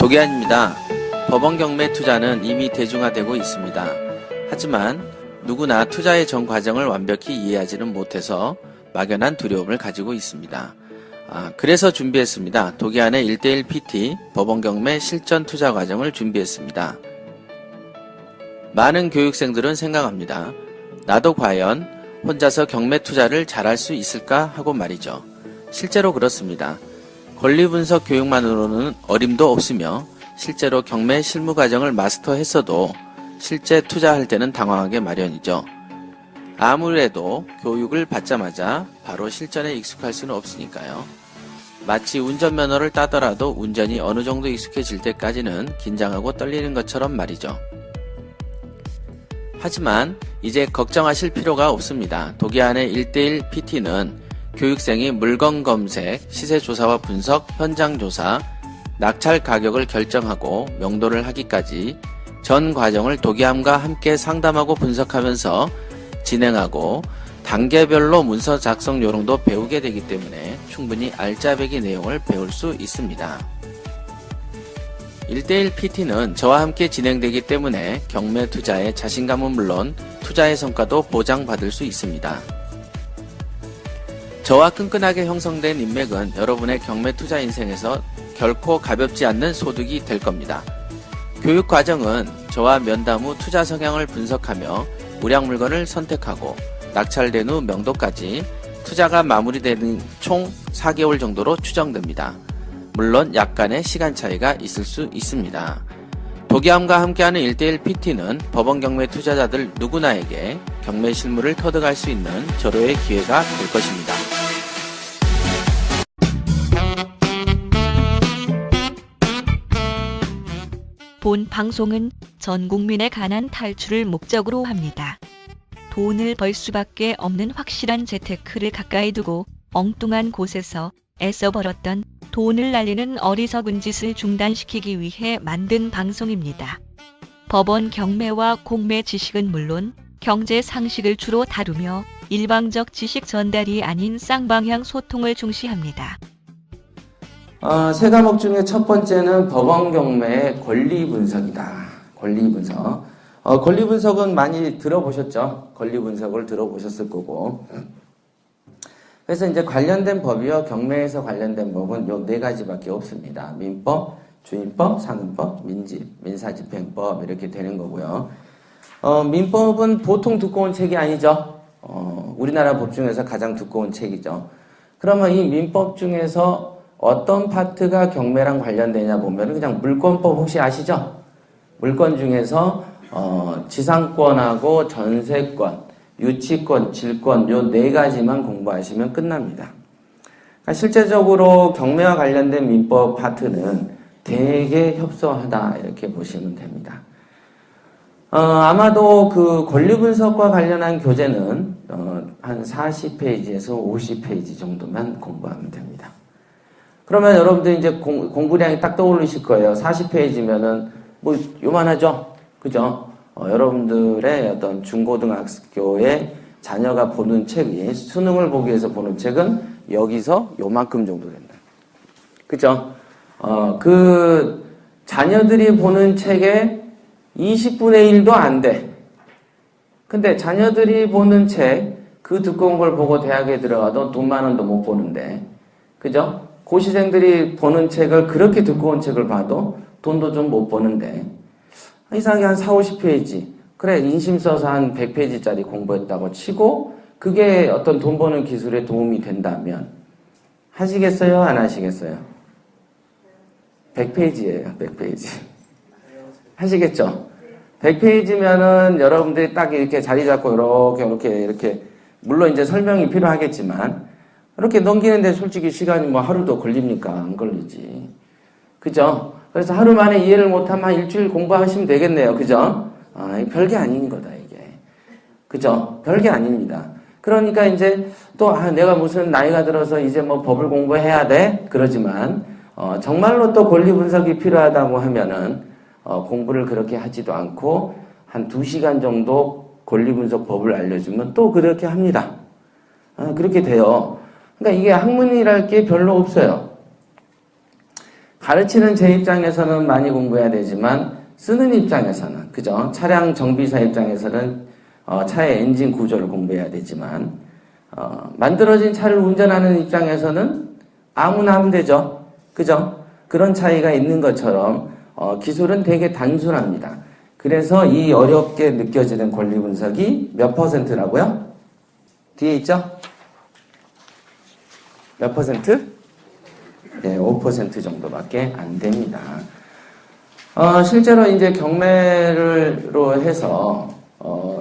도기안입니다. 법원 경매 투자는 이미 대중화되고 있습니다. 하지만 누구나 투자의 전 과정을 완벽히 이해하지는 못해서 막연한 두려움을 가지고 있습니다. 그래서 준비했습니다. 도기안의 1:1 PT 법원 경매 실전 투자 과정을 준비했습니다. 많은 교육생들은 생각합니다. 나도 과연 혼자서 경매 투자를 잘할 수 있을까 하고 말이죠. 실제로 그렇습니다. 권리분석 교육만으로는 어림도 없으며 실제로 경매 실무 과정을 마스터했어도 실제 투자할 때는 당황하게 마련이죠. 아무래도 교육을 받자마자 바로 실전에 익숙할 수는 없으니까요. 마치 운전면허를 따더라도 운전이 어느 정도 익숙해질 때까지는 긴장하고 떨리는 것처럼 말이죠. 하지만 이제 걱정하실 필요가 없습니다. 도기안의 1:1 PT는 교육생이 물건 검색, 시세 조사와 분석, 현장 조사, 낙찰 가격을 결정하고 명도를 하기까지 전 과정을 도기안과 함께 상담하고 분석하면서 진행하고 단계별로 문서 작성 요령도 배우게 되기 때문에 충분히 알짜배기 내용을 배울 수 있습니다. 1:1 PT는 저와 함께 진행되기 때문에 경매 투자의 자신감은 물론 투자의 성과도 보장받을 수 있습니다. 저와 끈끈하게 형성된 인맥은 여러분의 경매 투자 인생에서 결코 가볍지 않는 소득이 될 겁니다. 교육 과정은 저와 면담 후 투자 성향을 분석하며 우량 물건을 선택하고 낙찰된 후 명도까지 투자가 마무리되는 총 4개월 정도로 추정됩니다. 물론 약간의 시간 차이가 있을 수 있습니다. 도기안과 함께하는 1:1 PT는 법원 경매 투자자들 누구나에게 경매 실무를 터득할 수 있는 절호의 기회가 될 것입니다. 본 방송은 전 국민의 가난 탈출을 목적으로 합니다. 돈을 벌 수밖에 없는 확실한 재테크를 가까이 두고 엉뚱한 곳에서 애써 벌었던 돈을 날리는 어리석은 짓을 중단시키기 위해 만든 방송입니다. 법원 경매와 공매 지식은 물론 경제 상식을 주로 다루며 일방적 지식 전달이 아닌 쌍방향 소통을 중시합니다. 세 과목 중에 첫 번째는 법원 경매의 권리 분석이다. 권리 분석. 권리 분석은 많이 들어보셨죠? 권리 분석을 들어보셨을 거고. 그래서 이제 관련된 법이요. 경매에서 관련된 법은 요 4가지밖에 없습니다. 민법, 주임법, 상임법, 민집, 민사집행법 이렇게 되는 거고요. 민법은 보통 두꺼운 책이 아니죠. 우리나라 법 중에서 가장 두꺼운 책이죠. 그러면 이 민법 중에서 어떤 파트가 경매랑 관련되냐 보면 그냥 물권법 혹시 아시죠? 물권 중에서 지상권하고 전세권, 유치권, 질권 요 4가지만 공부하시면 끝납니다. 그러니까 실제적으로 경매와 관련된 민법 파트는 되게 협소하다 이렇게 보시면 됩니다. 아마도 그 권리분석과 관련한 교재는 한 40페이지에서 50페이지 정도만 공부하면 됩니다. 그러면 여러분들 이제 공부량이 딱 떠오르실 거예요. 40페이지면은 뭐 요만하죠? 그죠? 여러분들의 어떤 중고등학교에 자녀가 보는 책이 수능을 보기 위해서 보는 책은 여기서 요만큼 정도 된다. 그죠? 그 자녀들이 보는 책의 20분의 1도 안 돼. 근데 자녀들이 보는 책, 그 두꺼운 걸 보고 대학에 들어가도 돈 10,000원도 못 보는데, 그죠? 고시생들이 보는 책을 그렇게 두꺼운 책을 봐도 돈도 좀 못 버는데, 이상하게 한 40-50페이지. 그래, 인심 써서 한 100페이지짜리 공부했다고 치고, 그게 어떤 돈 버는 기술에 도움이 된다면, 하시겠어요? 안 하시겠어요? 100페이지예요, 100페이지. 하시겠죠? 100페이지면은 여러분들이 딱 이렇게 자리 잡고 이렇게, 물론 이제 설명이 필요하겠지만, 이렇게 넘기는데 솔직히 시간이 뭐 하루도 걸립니까? 안 걸리지. 그죠? 그래서 하루 만에 이해를 못하면 한 일주일 공부하시면 되겠네요. 그죠? 별게 아닌 거다, 이게. 그죠? 별게 아닙니다. 그러니까 이제 또, 내가 무슨 나이가 들어서 이제 뭐 법을 공부해야 돼? 그러지만, 정말로 또 권리 분석이 필요하다고 하면은, 공부를 그렇게 하지도 않고, 한 2시간 정도 권리 분석 법을 알려주면 또 그렇게 합니다. 그렇게 돼요. 그러니까 이게 학문이랄 게 별로 없어요. 가르치는 제 입장에서는 많이 공부해야 되지만 쓰는 입장에서는 그죠? 차량 정비사 입장에서는 차의 엔진 구조를 공부해야 되지만 만들어진 차를 운전하는 입장에서는 아무나 하면 되죠. 그죠? 그런 차이가 있는 것처럼 기술은 되게 단순합니다. 그래서 이 어렵게 느껴지는 권리 분석이 몇 %라고요? 뒤에 있죠? 몇 %? 네, 5% 정도밖에 안 됩니다. 실제로 이제 경매로 해서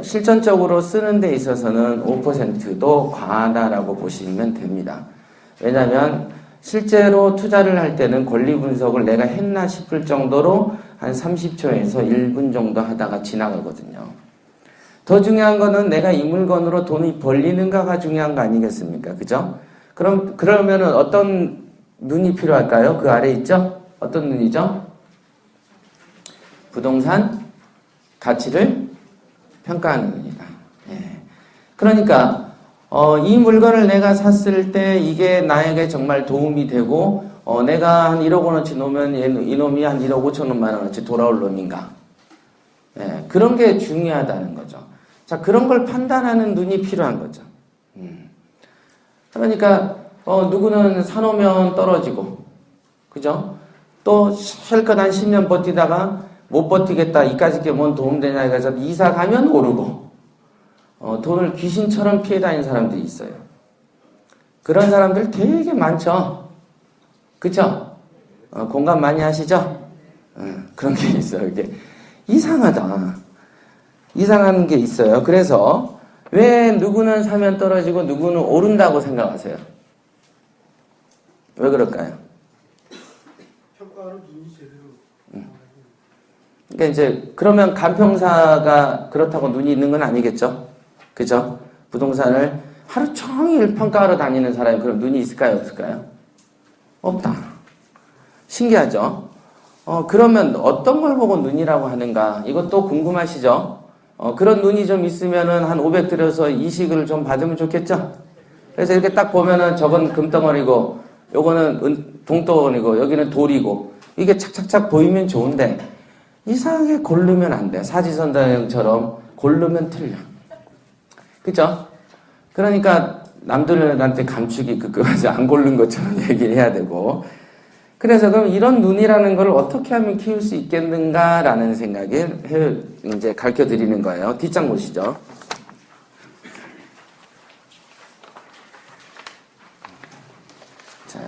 실전적으로 쓰는 데 있어서는 5%도 과하다라고 보시면 됩니다. 왜냐하면 실제로 투자를 할 때는 권리 분석을 내가 했나 싶을 정도로 한 30초에서 1분 정도 하다가 지나가거든요. 더 중요한 거는 내가 이 물건으로 돈이 벌리는가가 중요한 거 아니겠습니까? 그죠? 그러면은 어떤 눈이 필요할까요? 그 아래 있죠? 어떤 눈이죠? 부동산 가치를 평가하는 눈이다. 예. 그러니까 이 물건을 내가 샀을 때 이게 나에게 정말 도움이 되고 내가 한 1억 원어치 놓으면 이놈이 한 1억 5천만 원어치 돌아올 놈인가. 예. 그런 게 중요하다는 거죠. 자, 그런 걸 판단하는 눈이 필요한 거죠. 그러니까 누구는 사놓으면 떨어지고 그죠? 또 실컷 한 10년 버티다가 못 버티겠다 이까짓 게 뭔 도움되냐 해서 이사 가면 오르고 돈을 귀신처럼 피해 다니는 사람들이 있어요. 그런 사람들 되게 많죠. 그쵸? 공감 많이 하시죠? 그런 게 있어요. 이게 이상하다. 이상한 게 있어요. 그래서 왜 누구는 사면 떨어지고 누구는 오른다고 생각하세요? 왜 그럴까요? 평가를 눈이 제대로. 그러니까 이제 그러면 간평사가 그렇다고 눈이 있는 건 아니겠죠? 그죠? 부동산을 하루 종일 평가하러 다니는 사람이 그럼 눈이 있을까요? 없을까요? 없다. 신기하죠? 그러면 어떤 걸 보고 눈이라고 하는가? 이것도 궁금하시죠? 그런 눈이 좀 있으면은 한 500 들여서 이식을 좀 받으면 좋겠죠? 그래서 이렇게 딱 보면은 저건 금덩어리고 요거는 동덩어리고 여기는 돌이고 이게 착착착 보이면 좋은데 이상하게 고르면 안 돼. 사지선다형처럼 고르면 틀려. 그죠? 그러니까 남들한테 감추기 급급하지 안 고른 것처럼 얘기를 해야 되고 그래서 그럼 이런 눈이라는 걸 어떻게 하면 키울 수 있겠는가라는 생각을 이제 가르쳐 드리는 거예요. 뒷장 보시죠. 자,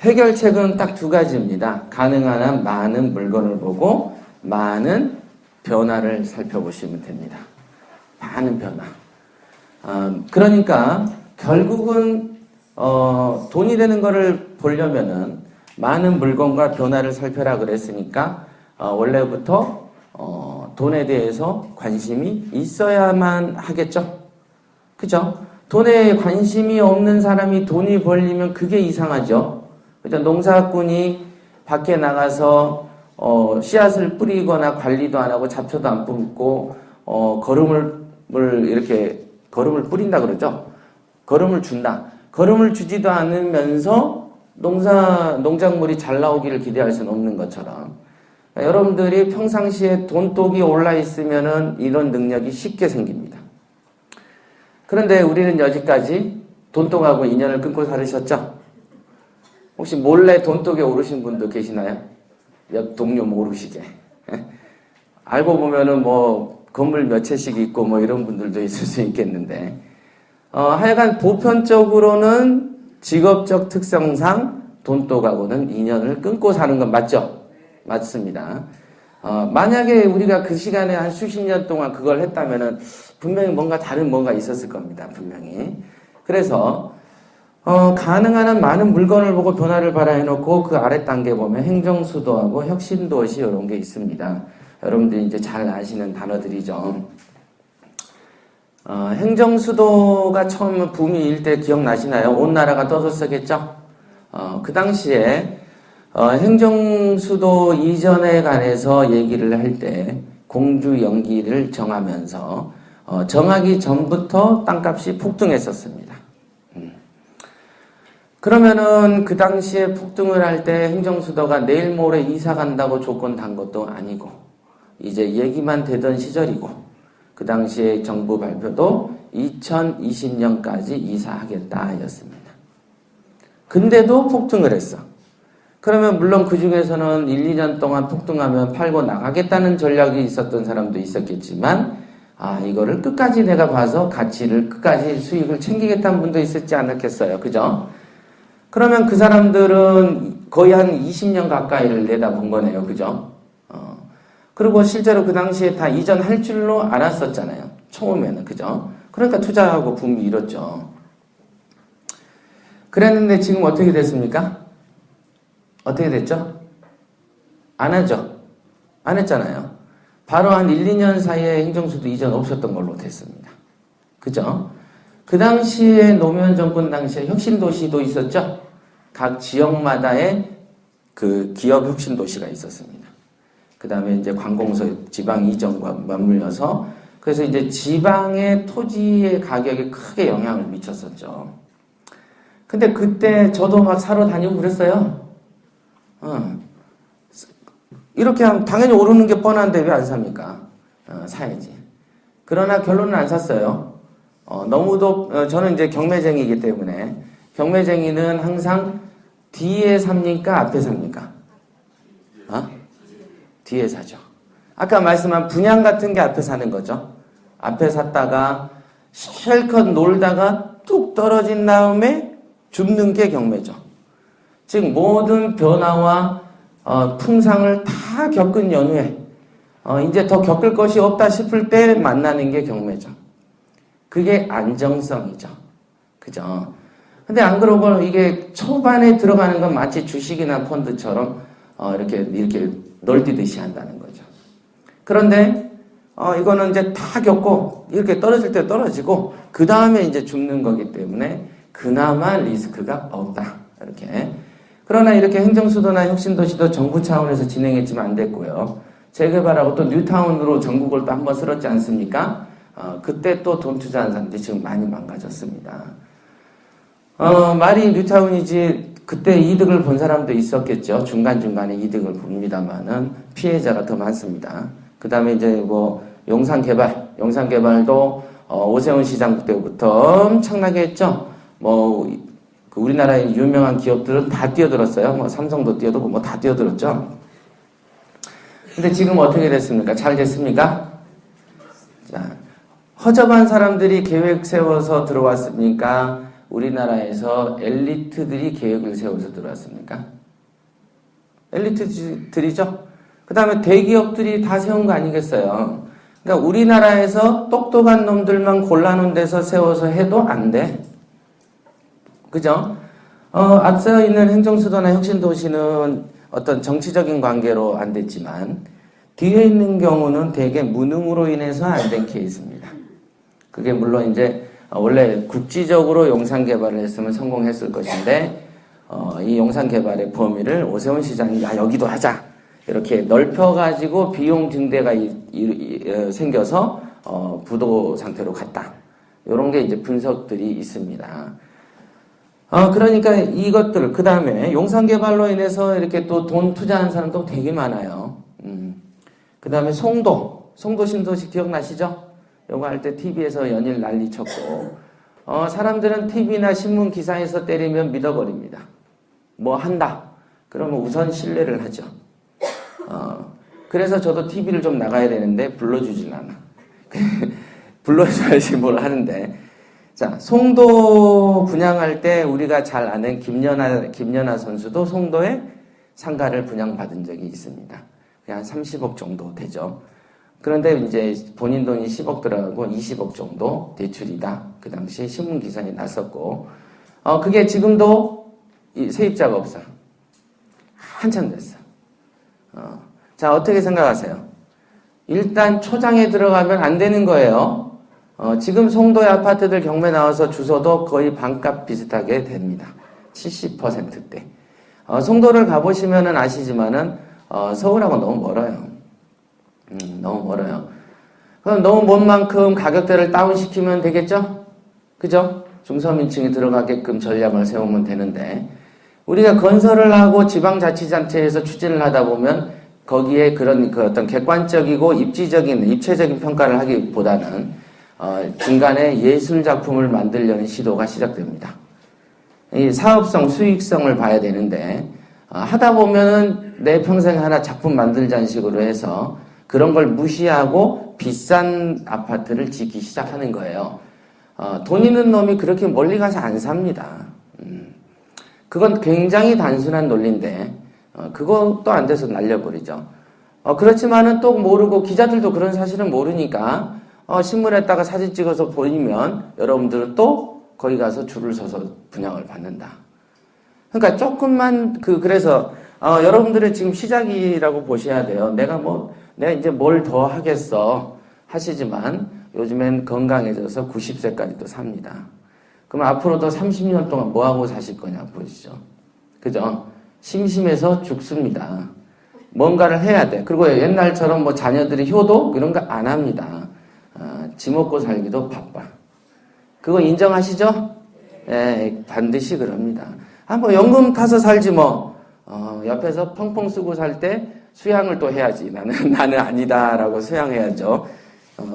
해결책은 딱 두 가지입니다. 가능한 한 많은 물건을 보고 많은 변화를 살펴보시면 됩니다. 많은 변화. 그러니까 결국은 돈이 되는 거를 보려면은 많은 물건과 변화를 살펴라 그랬으니까 원래부터 돈에 대해서 관심이 있어야만 하겠죠. 그죠? 돈에 관심이 없는 사람이 돈이 벌리면 그게 이상하죠. 그죠? 농사꾼이 밖에 나가서 씨앗을 뿌리거나 관리도 안 하고 잡초도 안 뽑고 거름을 뿌린다 그러죠. 거름을 준다. 거름을 주지도 않으면서 농작물이 잘 나오기를 기대할 수는 없는 것처럼 여러분들이 평상시에 돈독이 올라 있으면은 이런 능력이 쉽게 생깁니다. 그런데 우리는 여지까지 돈독하고 인연을 끊고 살으셨죠? 혹시 몰래 돈독에 오르신 분도 계시나요? 옆 동료 모르시게. 알고 보면은 뭐 건물 몇 채씩 있고 뭐 이런 분들도 있을 수 있겠는데 하여간 보편적으로는 직업적 특성상 돈독하고는 인연을 끊고 사는 건 맞죠? 맞습니다. 만약에 우리가 그 시간에 한 수십 년 동안 그걸 했다면은 분명히 뭔가 다른 뭔가 있었을 겁니다. 분명히. 그래서 가능한 한 많은 물건을 보고 변화를 바라 해놓고 그 아래 단계 보면 행정수도하고 혁신도시 이런 게 있습니다. 여러분들이 이제 잘 아시는 단어들이죠. 행정수도가 처음 붐이 일 때 기억나시나요? 온 나라가 떠들썩했죠? 그 당시에 행정수도 이전에 관해서 얘기를 할 때 공주 연기를 정하면서 정하기 전부터 땅값이 폭등했었습니다. 그러면은 그 당시에 폭등을 할 때 행정수도가 내일 모레 이사 간다고 조건 단 것도 아니고 이제 얘기만 되던 시절이고 그 당시에 정부 발표도 2020년까지 이사하겠다 였습니다. 근데도 폭등을 했어. 그러면 물론 그 중에서는 1, 2년 동안 폭등하면 팔고 나가겠다는 전략이 있었던 사람도 있었겠지만 이거를 끝까지 내가 봐서 가치를 끝까지 수익을 챙기겠다는 분도 있었지 않았겠어요. 그죠? 그러면 그 사람들은 거의 한 20년 가까이를 내다본 거네요. 그죠? 그리고 실제로 그 당시에 다 이전할 줄로 알았었잖아요. 처음에는. 그죠? 그러니까 투자하고 붐이 일었죠. 그랬는데 지금 어떻게 됐습니까? 어떻게 됐죠? 안 하죠? 안 했잖아요. 바로 한 1, 2년 사이에 행정수도 이전 없었던 걸로 됐습니다. 그죠? 그 당시에 노무현 정권 당시에 혁신도시도 있었죠? 각 지역마다의 그 기업 혁신도시가 있었습니다. 그 다음에 이제 관공서 지방 이전과 맞물려서 그래서 이제 지방의 토지의 가격에 크게 영향을 미쳤었죠. 근데 그때 저도 막 사러 다니고 그랬어요. 이렇게 하면 당연히 오르는 게 뻔한데 왜 안 삽니까? 사야지. 그러나 결론은 안 샀어요. 너무도, 저는 이제 경매쟁이기 때문에, 경매쟁이는 항상 뒤에 삽니까? 앞에 삽니까? 뒤에 사죠. 아까 말씀한 분양 같은 게 앞에 사는 거죠. 앞에 샀다가 실컷 놀다가 뚝 떨어진 다음에 줍는 게 경매죠. 즉, 모든 변화와 풍상을 다 겪은 연후에, 이제 더 겪을 것이 없다 싶을 때 만나는 게 경매죠. 그게 안정성이죠. 그죠? 근데 안 그러고 이게 초반에 들어가는 건 마치 주식이나 펀드처럼, 이렇게 널뛰듯이 한다는 거죠. 그런데, 이거는 이제 다 겪고, 이렇게 떨어질 때 떨어지고, 그 다음에 이제 죽는 거기 때문에, 그나마 리스크가 없다. 이렇게. 그러나 이렇게 행정수도나 혁신도시도 정부 차원에서 진행했지만 안 됐고요. 재개발하고 또 뉴타운으로 전국을 또 한번 쓸었지 않습니까? 그때 또 돈 투자한 사람들이 지금 많이 망가졌습니다. 말이 뉴타운이지 그때 이득을 본 사람도 있었겠죠. 중간중간에 이득을 봅니다만은 피해자가 더 많습니다. 그 다음에 이제 뭐 용산개발도 오세훈 시장 때부터 엄청나게 했죠. 우리나라의 유명한 기업들은 다 뛰어들었어요. 삼성도 뛰어들고 다 뛰어들었죠. 근데 지금 어떻게 됐습니까? 잘 됐습니까? 자, 허접한 사람들이 계획 세워서 들어왔습니까? 우리나라에서 엘리트들이 계획을 세워서 들어왔습니까? 엘리트들이죠. 그 다음에 대기업들이 다 세운 거 아니겠어요? 그러니까 우리나라에서 똑똑한 놈들만 골라놓은 데서 세워서 해도 안 돼. 그죠? 앞서 있는 행정수도나 혁신도시는 어떤 정치적인 관계로 안 됐지만 뒤에 있는 경우는 대개 무능으로 인해서 안 된 케이스입니다. 그게 물론 이제 원래 국지적으로 용산 개발을 했으면 성공했을 것인데 이 용산 개발의 범위를 오세훈 시장이 여기도 하자 이렇게 넓혀가지고 비용 증대가 생겨서 부도 상태로 갔다. 이런 게 이제 분석들이 있습니다. 그러니까 이것들, 그 다음에 용산 개발로 인해서 이렇게 또 돈 투자한 사람도 되게 많아요. 그 다음에 송도 신도시 기억나시죠? 요거 할 때 TV에서 연일 난리 쳤고, 사람들은 TV나 신문 기사에서 때리면 믿어버립니다. 뭐 한다. 그러면 우선 신뢰를 하죠. 그래서 저도 TV를 좀 나가야 되는데 불러주질 않아. 불러줘야지 뭘 하는데. 자, 송도 분양할 때 우리가 잘 아는 김연아 선수도 송도에 상가를 분양받은 적이 있습니다. 한 30억 정도 되죠. 그런데 이제 본인 돈이 10억 들어가고 20억 정도 대출이다. 그 당시 신문 기사에 났었고, 그게 지금도 세입자가 없어요. 한참 됐어. 자, 어떻게 생각하세요? 일단 초장에 들어가면 안 되는 거예요. 지금 송도의 아파트들 경매 나와서 주소도 거의 반값 비슷하게 됩니다. 70%대. 송도를 가보시면은 아시지만은, 서울하고 너무 멀어요. 너무 멀어요. 그럼 너무 먼 만큼 가격대를 다운시키면 되겠죠? 그죠? 중서민층이 들어가게끔 전략을 세우면 되는데 우리가 건설을 하고 지방자치단체에서 추진을 하다 보면 거기에 그런 그 어떤 객관적이고 입체적인 평가를 하기보다는 중간에 예술 작품을 만들려는 시도가 시작됩니다. 이 사업성, 수익성을 봐야 되는데 하다 보면은 내 평생 하나 작품 만들자는 식으로 해서 그런 걸 무시하고 비싼 아파트를 짓기 시작하는 거예요. 돈 있는 놈이 그렇게 멀리 가서 안 삽니다. 그건 굉장히 단순한 논리인데 그것도 안 돼서 날려버리죠. 그렇지만은 또 모르고 기자들도 그런 사실은 모르니까 신문에다가 사진 찍어서 보이면 여러분들은 또 거기 가서 줄을 서서 분양을 받는다. 그러니까 조금만 그래서 여러분들의 지금 시작이라고 보셔야 돼요. 내가 이제 뭘 더 하겠어 하시지만 요즘엔 건강해져서 90세까지도 삽니다. 그럼 앞으로도 30년 동안 뭐 하고 사실 거냐 보시죠. 그죠? 심심해서 죽습니다. 뭔가를 해야 돼. 그리고 옛날처럼 뭐 자녀들이 효도 이런 거 안 합니다. 지 먹고 살기도 바빠. 그거 인정하시죠? 예, 반드시 그럽니다. 뭐 연금 타서 살지 뭐. 옆에서 펑펑 쓰고 살 때 수양을 또 해야지. 나는 아니다라고 수양해야죠.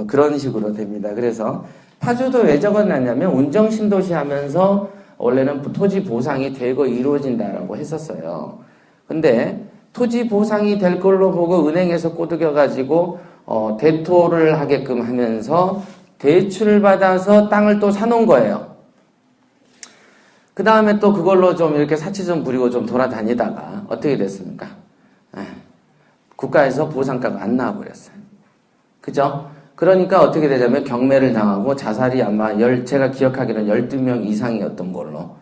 그런 식으로 됩니다. 그래서 파주도 왜 적어놨냐면 운정신도시 하면서 원래는 토지 보상이 대거 이루어진다라고 했었어요. 근데 토지 보상이 될 걸로 보고 은행에서 꼬드겨가지고 대토를 하게끔 하면서 대출을 받아서 땅을 또 사놓은 거예요. 그 다음에 또 그걸로 좀 이렇게 사치 좀 부리고 좀 돌아다니다가 어떻게 됐습니까? 국가에서 보상가가 안 나와버렸어요. 그죠? 그러니까 어떻게 되냐면 경매를 당하고 자살이 아마 제가 기억하기로는 12명 이상이었던 걸로.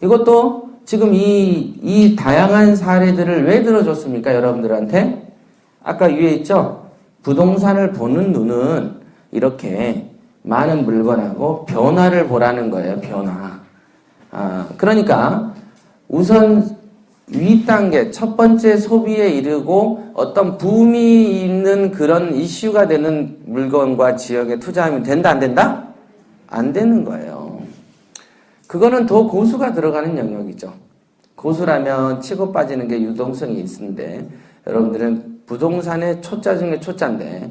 이것도 지금 이 다양한 사례들을 왜 들어줬습니까? 여러분들한테? 아까 위에 있죠? 부동산을 보는 눈은 이렇게 많은 물건하고 변화를 보라는 거예요. 변화. 그러니까 우선 윗단계 첫 번째 소비에 이르고 어떤 붐이 있는 그런 이슈가 되는 물건과 지역에 투자하면 된다 안 된다? 안 되는 거예요. 그거는 더 고수가 들어가는 영역이죠. 고수라면 치고 빠지는 게 유동성이 있는데 여러분들은 부동산의 초짜 중에 초짜인데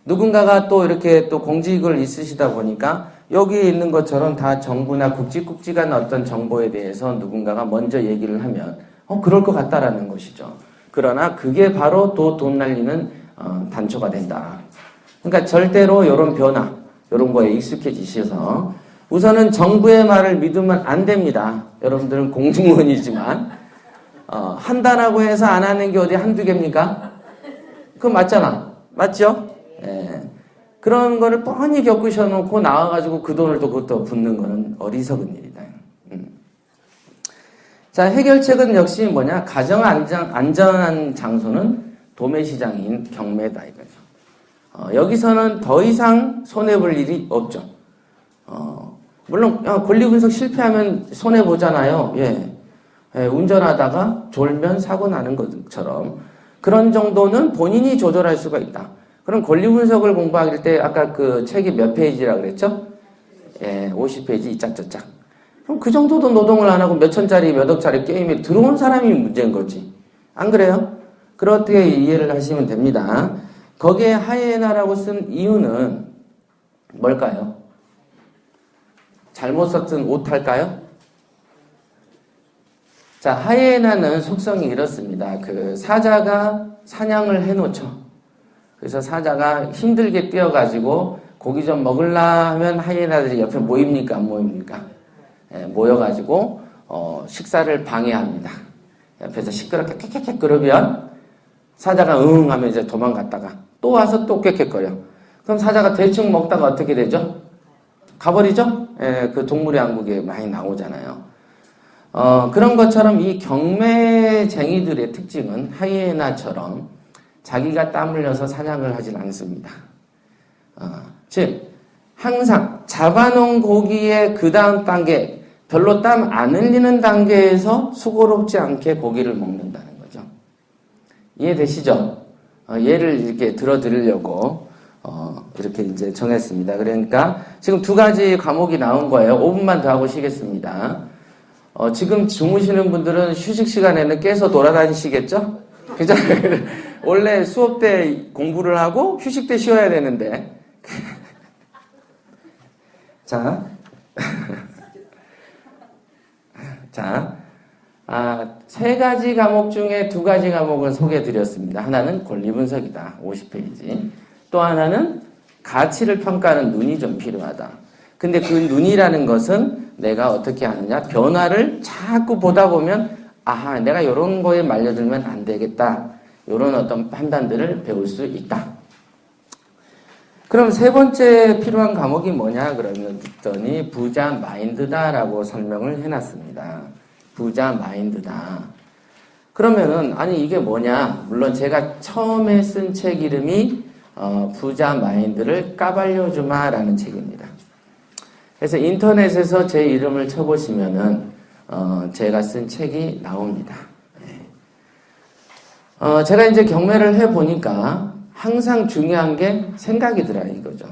누군가가 또 이렇게 또 공직을 있으시다 보니까 여기에 있는 것처럼 다 정부나 굵직굵직한 어떤 정보에 대해서 누군가가 먼저 얘기를 하면 그럴 것 같다라는 것이죠. 그러나 그게 바로 또 돈 날리는 단초가 된다. 그러니까 절대로 이런 변화, 이런 거에 익숙해지셔서 우선은 정부의 말을 믿으면 안 됩니다. 여러분들은 공직원이지만 한다라고 해서 안 하는 게 어디 한두 개입니까? 그거 맞잖아. 맞죠? 예. 그런 거를 뻔히 겪으셔놓고 나와가지고 그 돈을 또 그것도 붓는 거는 어리석은 일이다. 자, 해결책은 역시 뭐냐? 가정 안전한 장소는 도매시장인 경매다 이거죠. 여기서는 더 이상 손해볼 일이 없죠. 물론 권리분석 실패하면 손해보잖아요. 예. 운전하다가 졸면 사고 나는 것처럼 그런 정도는 본인이 조절할 수가 있다. 그럼 권리분석을 공부할 때 아까 그 책이 몇 페이지라 그랬죠? 예, 50페이지 이짝저짝. 그럼 그 정도도 노동을 안 하고 몇 천짜리 몇 억짜리 게임에 들어온 사람이 문제인 거지. 안 그래요? 그렇게 이해를 하시면 됩니다. 거기에 하이에나라고 쓴 이유는 뭘까요? 잘못 썼던 오탈까요? 자, 하이에나는 속성이 이렇습니다. 그 사자가 사냥을 해놓죠. 그래서 사자가 힘들게 뛰어가지고 고기 좀 먹을라 하면 하이에나들이 옆에 모입니까? 안 모입니까? 예, 모여가지고 식사를 방해합니다. 옆에서 시끄럽게 깨깨깨 그러면 사자가 응 하면 이제 도망갔다가 또 와서 또 깨깨거려. 그럼 사자가 대충 먹다가 어떻게 되죠? 가버리죠? 예, 그 동물의 왕국에 많이 나오잖아요. 그런 것처럼 이 경매쟁이들의 특징은 하이에나처럼 자기가 땀 흘려서 사냥을 하진 않습니다. 즉 항상 잡아놓은 고기의 그 다음 단계 별로 땀 안 흘리는 단계에서 수고롭지 않게 고기를 먹는다는 거죠. 이해되시죠? 예를 이렇게 들어드리려고 이렇게 이제 정했습니다. 그러니까 지금 두 가지 과목이 나온 거예요. 5분만 더 하고 쉬겠습니다. 지금 주무시는 분들은 휴식 시간에는 깨서 돌아다니시겠죠? 그죠? 원래 수업 때 공부를 하고 휴식 때 쉬어야 되는데. 자. 자. 세 가지 과목 중에 두 가지 과목을 소개해 드렸습니다. 하나는 권리분석이다. 50페이지. 또 하나는 가치를 평가하는 눈이 좀 필요하다. 근데 그 눈이라는 것은 내가 어떻게 하느냐? 변화를 자꾸 보다 보면 아하, 내가 이런 거에 말려들면 안 되겠다. 이런 어떤 판단들을 배울 수 있다. 그럼 세 번째 필요한 과목이 뭐냐? 그랬더니 부자 마인드다라고 설명을 해놨습니다. 부자 마인드다. 그러면은 아니 이게 뭐냐? 물론 제가 처음에 쓴 책 이름이 부자 마인드를 까발려주마라는 책입니다. 그래서 인터넷에서 제 이름을 쳐보시면은 제가 쓴 책이 나옵니다. 제가 이제 경매를 해보니까 항상 중요한 게 생각이더라 이거죠.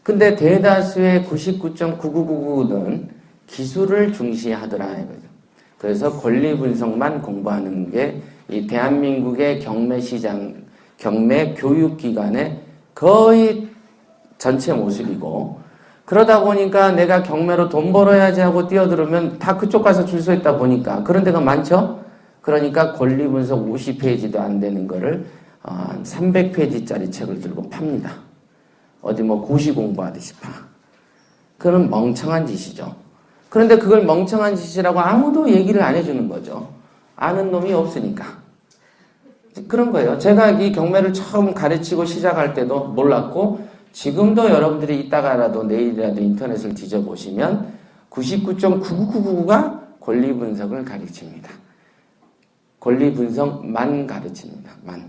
근데 대다수의 99.9999는 기술을 중시하더라 이거죠. 그래서 권리 분석만 공부하는 게 이 대한민국의 경매 시장, 경매 교육기관의 거의 전체 모습이고, 그러다 보니까 내가 경매로 돈 벌어야지 하고 뛰어들으면 다 그쪽 가서 줄 서 있다 보니까 그런 데가 많죠? 그러니까 권리 분석 50페이지도 안 되는 거를 300페이지짜리 책을 들고 팝니다. 어디 뭐 고시 공부하듯이 파. 그건 멍청한 짓이죠. 그런데 그걸 멍청한 짓이라고 아무도 얘기를 안 해주는 거죠. 아는 놈이 없으니까. 그런 거예요. 제가 이 경매를 처음 가르치고 시작할 때도 몰랐고, 지금도 여러분들이 이따가라도 내일이라도 인터넷을 뒤져보시면 99.9999가 권리 분석을 가르칩니다. 권리 분석만 가르칩니다. 만.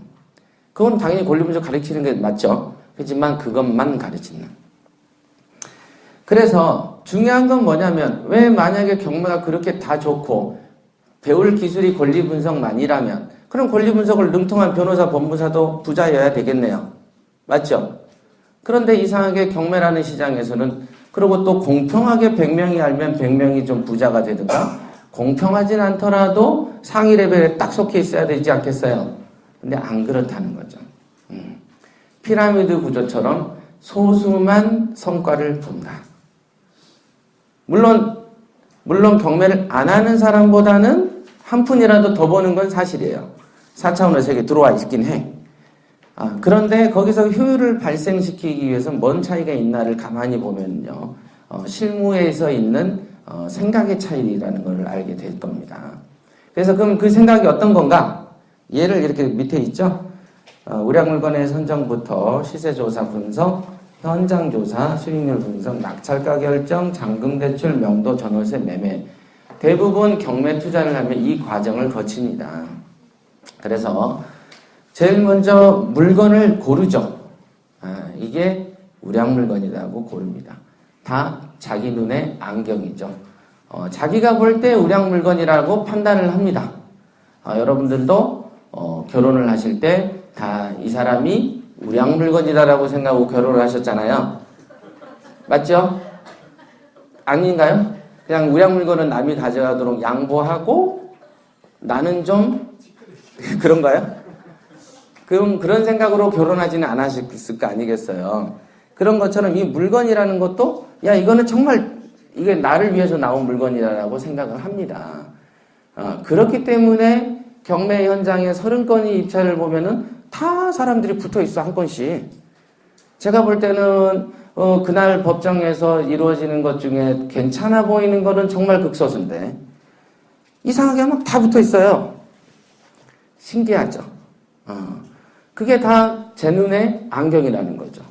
그건 당연히 권리 분석 가르치는 게 맞죠. 하지만 그것만 가르치는. 그래서 중요한 건 뭐냐면, 왜 만약에 경매가 그렇게 다 좋고 배울 기술이 권리 분석만이라면, 그럼 권리 분석을 능통한 변호사, 법무사도 부자여야 되겠네요. 맞죠? 그런데 이상하게 경매라는 시장에서는, 그리고 또 공평하게 100명이 알면 100명이 좀 부자가 되든가, 공평하진 않더라도 상위 레벨에 딱 속해 있어야 되지 않겠어요? 근데 안 그렇다는 거죠. 피라미드 구조처럼 소수만 성과를 본다. 물론 경매를 안 하는 사람보다는 한 푼이라도 더 버는 건 사실이에요. 4차원의 세계에 들어와 있긴 해. 그런데 거기서 효율을 발생시키기 위해서 뭔 차이가 있나를 가만히 보면요. 실무에서 있는 생각의 차이라는 걸 알게 될 겁니다. 그래서 그럼 그 생각이 어떤 건가? 얘를 이렇게 밑에 있죠? 우량물건의 선정부터 시세조사 분석, 현장조사, 수익률 분석, 낙찰가 결정, 잔금대출, 명도, 전월세, 매매. 대부분 경매 투자를 하면 이 과정을 거칩니다. 그래서 제일 먼저 물건을 고르죠. 이게 우량물건이라고 고릅니다. 다 자기 눈에 안경이죠. 자기가 볼 때 우량물건이라고 판단을 합니다. 여러분들도 결혼을 하실 때 다 이 사람이 우량물건이다라고 생각하고 결혼을 하셨잖아요. 맞죠? 아닌가요? 그냥 우량물건은 남이 가져가도록 양보하고 나는 좀 그런가요? 그럼 그런 생각으로 결혼하지는 않으셨을 거 아니겠어요? 그런 것처럼 이 물건이라는 것도 야 이거는 정말 이게 나를 위해서 나온 물건이라고 생각을 합니다. 그렇기 때문에 경매 현장에 30건이 입찰을 보면은 다 사람들이 붙어 있어 한 건씩. 제가 볼 때는 그날 법정에서 이루어지는 것 중에 괜찮아 보이는 거는 정말 극소수인데 이상하게 막 다 붙어 있어요. 신기하죠. 그게 다 제 눈에 안경이라는 거죠.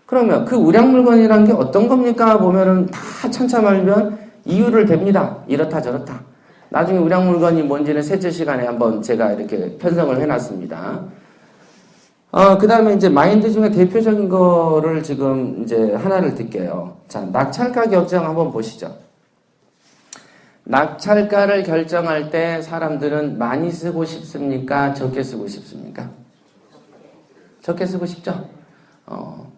그러면 그 우량물건이라는 게 어떤 겁니까? 보면은 다 천차만별 이유를 댑니다. 이렇다 저렇다. 나중에 우량물건이 뭔지는 셋째 시간에 한번 제가 이렇게 편성을 해놨습니다. 그 다음에 이제 마인드 중에 대표적인 거를 지금 이제 하나를 들게요. 자, 낙찰가 결정 한번 보시죠. 낙찰가를 결정할 때 사람들은 많이 쓰고 싶습니까? 적게 쓰고 싶습니까? 적게 쓰고 싶죠?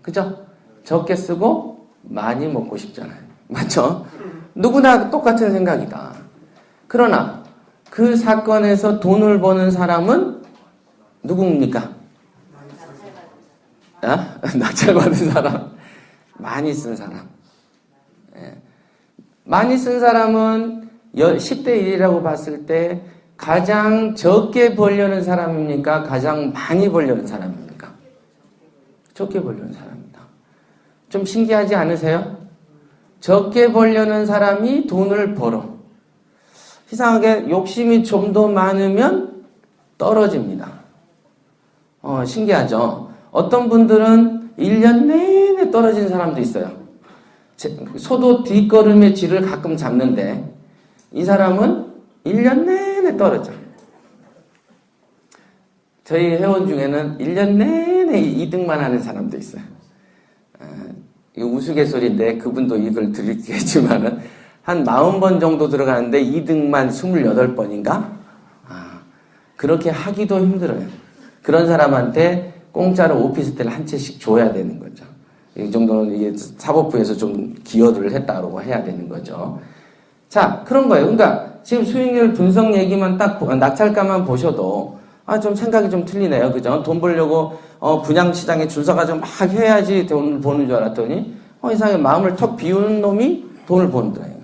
그죠? 적게 쓰고 많이 먹고 싶잖아요. 맞죠? 누구나 똑같은 생각이다. 그러나 그 사건에서 돈을 버는 사람은 누굽니까? 낙찰받은 사람. 많이 쓴 사람. 많이 쓴 사람은 10대 1이라고 봤을 때 가장 적게 벌려는 사람입니까? 가장 많이 벌려는 사람입니까? 적게 벌려는 사람입니다. 좀 신기하지 않으세요? 적게 벌려는 사람이 돈을 벌어. 이상하게 욕심이 좀 더 많으면 떨어집니다. 신기하죠? 어떤 분들은 1년 내내 떨어진 사람도 있어요. 소도 뒷걸음의 질을 가끔 잡는데 이 사람은 1년 내내 떨어져. 저희 회원 중에는 1년 내내 2등만 하는 사람도 있어요. 이거 우스갯소리인데 그분도 이걸 드리겠지만은 한 40번 정도 들어가는데 2등만 28번인가? 그렇게 하기도 힘들어요. 그런 사람한테 공짜로 오피스텔 한 채씩 줘야 되는 거죠. 이 정도는 이게 사법부에서 좀 기여를 했다고 해야 되는 거죠. 자, 그런 거예요. 그러니까 지금 수익률 분석 얘기만 딱 낙찰가만 보셔도 좀 생각이 좀 틀리네요. 그죠? 돈 벌려고 분양시장에 줄 서가지고 막 해야지 돈 버는 줄 알았더니 이상하게 마음을 턱 비우는 놈이 돈을 번더라요.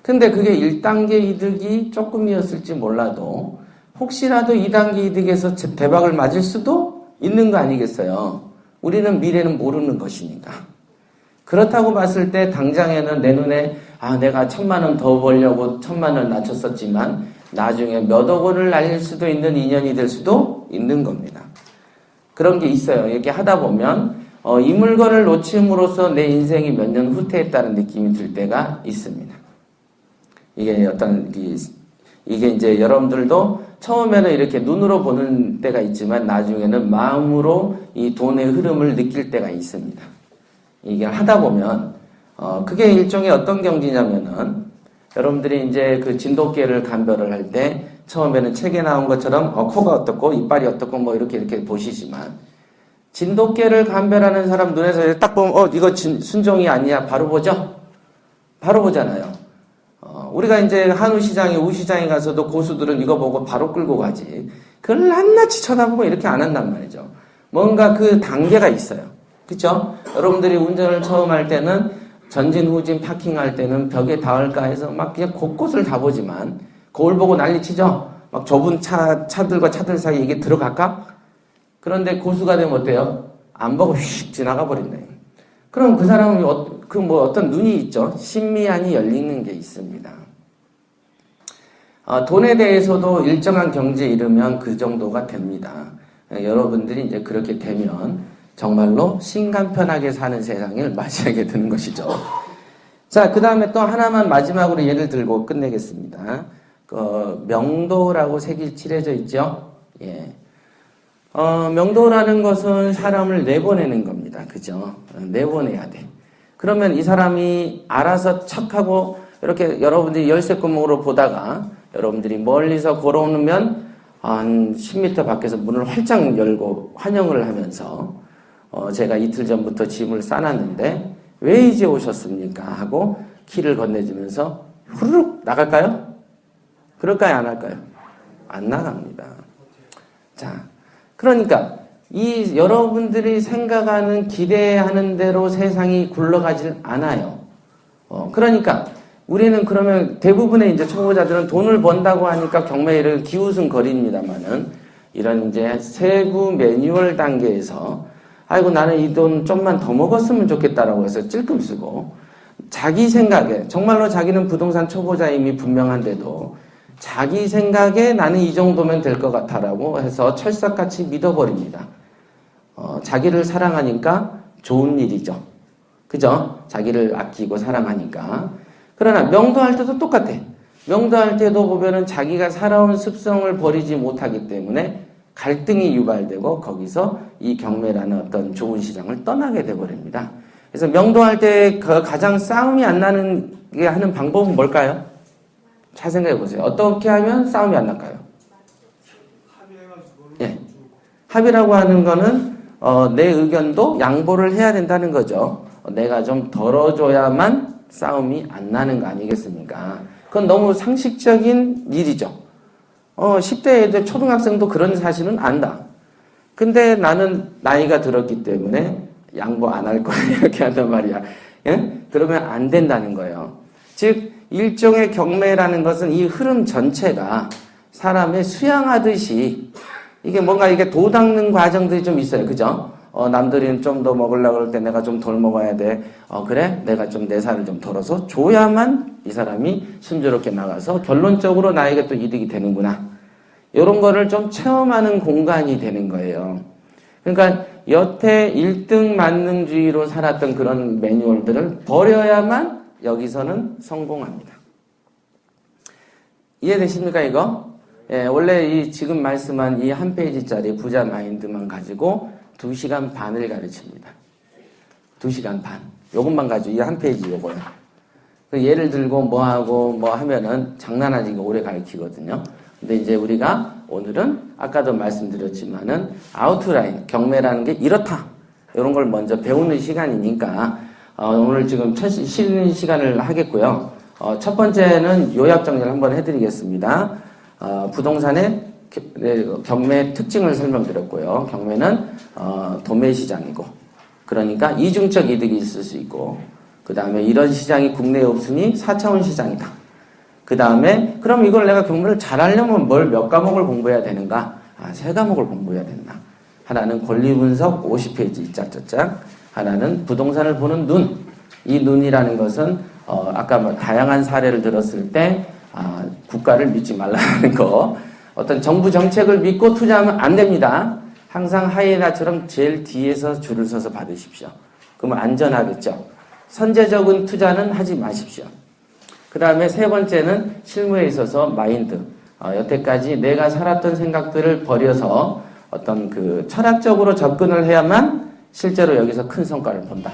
근데 그게 1단계 이득이 조금이었을지 몰라도 혹시라도 2단계 이득에서 대박을 맞을 수도 있는 거 아니겠어요? 우리는 미래는 모르는 것이니까. 그렇다고 봤을 때 당장에는 내 눈에 내가 1,000만 원 더 벌려고 1,000만 원 낮췄었지만 나중에 몇억 원을 날릴 수도 있는 인연이 될 수도 있는 겁니다. 그런 게 있어요. 이렇게 하다 보면 이 물건을 놓침으로써 내 인생이 몇 년 후퇴했다는 느낌이 들 때가 있습니다. 이게 이게 이제 여러분들도 처음에는 이렇게 눈으로 보는 때가 있지만 나중에는 마음으로 이 돈의 흐름을 느낄 때가 있습니다. 이게 하다 보면 그게 일종의 어떤 경지냐면은 여러분들이 이제 그 진돗개를 감별을 할 때 처음에는 책에 나온 것처럼 코가 어떻고 이빨이 어떻고 뭐 이렇게 보시지만 진돗개를 감별하는 사람 눈에서 딱 보면 이거 순종이 아니야 바로 보죠? 바로 보잖아요. 우리가 이제 한우시장에 우시장에 가서도 고수들은 이거 보고 바로 끌고 가지. 그걸 낱낱이 쳐다보고 이렇게 안 한단 말이죠. 뭔가 그 단계가 있어요. 그쵸? 여러분들이 운전을 처음 할 때는 전진, 후진, 파킹할 때는 벽에 닿을까 해서 막 그냥 곳곳을 다 보지만 거울 보고 난리 치죠? 막 좁은 차들과 차들 사이에 이게 들어갈까? 그런데 고수가 되면 어때요? 안 보고 휙 지나가 버린다. 그럼 그 사람은 어떤 눈이 있죠? 신미안이 열리는 게 있습니다. 돈에 대해서도 일정한 경지에 이르면 그 정도가 됩니다. 여러분들이 이제 그렇게 되면 정말로 신간편하게 사는 세상을 맞이하게 되는 것이죠. 자, 그 다음에 또 하나만 마지막으로 예를 들고 끝내겠습니다. 명도라고 색이 칠해져 있죠? 예. 명도라는 것은 사람을 내보내는 겁니다. 그죠? 내보내야 돼. 그러면 이 사람이 알아서 척하고 이렇게 여러분들이 열쇠구멍으로 보다가 여러분들이 멀리서 걸어오면 한 10m 밖에서 문을 활짝 열고 환영을 하면서 제가 이틀 전부터 짐을 싸놨는데 왜 이제 오셨습니까? 하고 키를 건네주면서 후루룩 나갈까요? 그럴까요? 안 할까요? 안 나갑니다. 자, 그러니까 이 여러분들이 생각하는 기대하는 대로 세상이 굴러가질 않아요. 그러니까 우리는 그러면 대부분의 이제 초보자들은 돈을 번다고 하니까 경매를 기웃음거립니다만은 이런 이제 세부 매뉴얼 단계에서 아이고 나는 이 돈 좀만 더 먹었으면 좋겠다라고 해서 찔끔 쓰고 자기 생각에 정말로 자기는 부동산 초보자임이 분명한데도 자기 생각에 나는 이 정도면 될 것 같아라고 해서 철석같이 믿어버립니다. 자기를 사랑하니까 좋은 일이죠. 그죠? 자기를 아끼고 사랑하니까. 그러나 명도할 때도 똑같아. 명도할 때도 보면은 자기가 살아온 습성을 버리지 못하기 때문에 갈등이 유발되고 거기서 이 경매라는 어떤 좋은 시장을 떠나게 돼버립니다. 그래서 명도할 때 가장 싸움이 안 나는 게 하는 방법은 뭘까요? 잘 생각해 보세요. 어떻게 하면 싸움이 안 날까요? 합의해가지고. 예. 합의라고 하는 거는 내 의견도 양보를 해야 된다는 거죠. 내가 좀 덜어줘야만 싸움이 안 나는 거 아니겠습니까? 그건 너무 상식적인 일이죠. 10대 애들, 초등학생도 그런 사실은 안다. 근데 나는 나이가 들었기 때문에 양보 안 할 거야. 이렇게 한단 말이야. 예? 그러면 안 된다는 거예요. 즉, 일종의 경매라는 것은 이 흐름 전체가 사람의 수양하듯이 이게 뭔가 이게 도닦는 과정들이 좀 있어요. 그죠? 남들이 좀 더 먹으려고 그럴 때 내가 좀 덜 먹어야 돼. 그래? 내가 좀 내 살을 좀 덜어서 줘야만 이 사람이 순조롭게 나가서 결론적으로 나에게 또 이득이 되는구나. 이런 거를 좀 체험하는 공간이 되는 거예요. 그러니까 여태 1등 만능주의로 살았던 그런 매뉴얼들을 버려야만 여기서는 성공합니다. 이해되십니까, 이거? 예, 원래 이 지금 말씀한 이 한 페이지짜리 부자 마인드만 가지고 2시간 반을 가르칩니다. 2시간 반. 요것만 가지고 이 한 페이지 요거요. 예를 들고 뭐 하고 뭐 하면은 장난아니고 오래 가르치거든요. 근데 이제 우리가 오늘은 아까도 말씀드렸지만은 아웃라인, 경매라는 게 이렇다. 이런 걸 먼저 배우는 시간이니까 오늘 지금 쉬는 시간을 하겠고요. 첫 번째는 요약 정리를 한번 해드리겠습니다. 부동산의 경매 특징을 설명드렸고요. 경매는 도매 시장이고, 그러니까 이중적 이득이 있을 수 있고, 그 다음에 이런 시장이 국내에 없으니 4차원 시장이다. 그 다음에 그럼 이걸 내가 경매를 잘하려면 몇 과목을 공부해야 되는가? 3과목을 공부해야 된다. 하나는 권리분석 50페이지 짝짝짝, 하나는 부동산을 보는 눈. 이 눈이라는 것은 아까 뭐 다양한 사례를 들었을 때 국가를 믿지 말라는 거, 어떤 정부 정책을 믿고 투자하면 안 됩니다. 항상 하이에나처럼 제일 뒤에서 줄을 서서 받으십시오. 그러면 안전하겠죠. 선제적인 투자는 하지 마십시오. 그 다음에 세 번째는 실무에 있어서 마인드. 여태까지 내가 살았던 생각들을 버려서 어떤 그 철학적으로 접근을 해야만 실제로 여기서 큰 성과를 본다.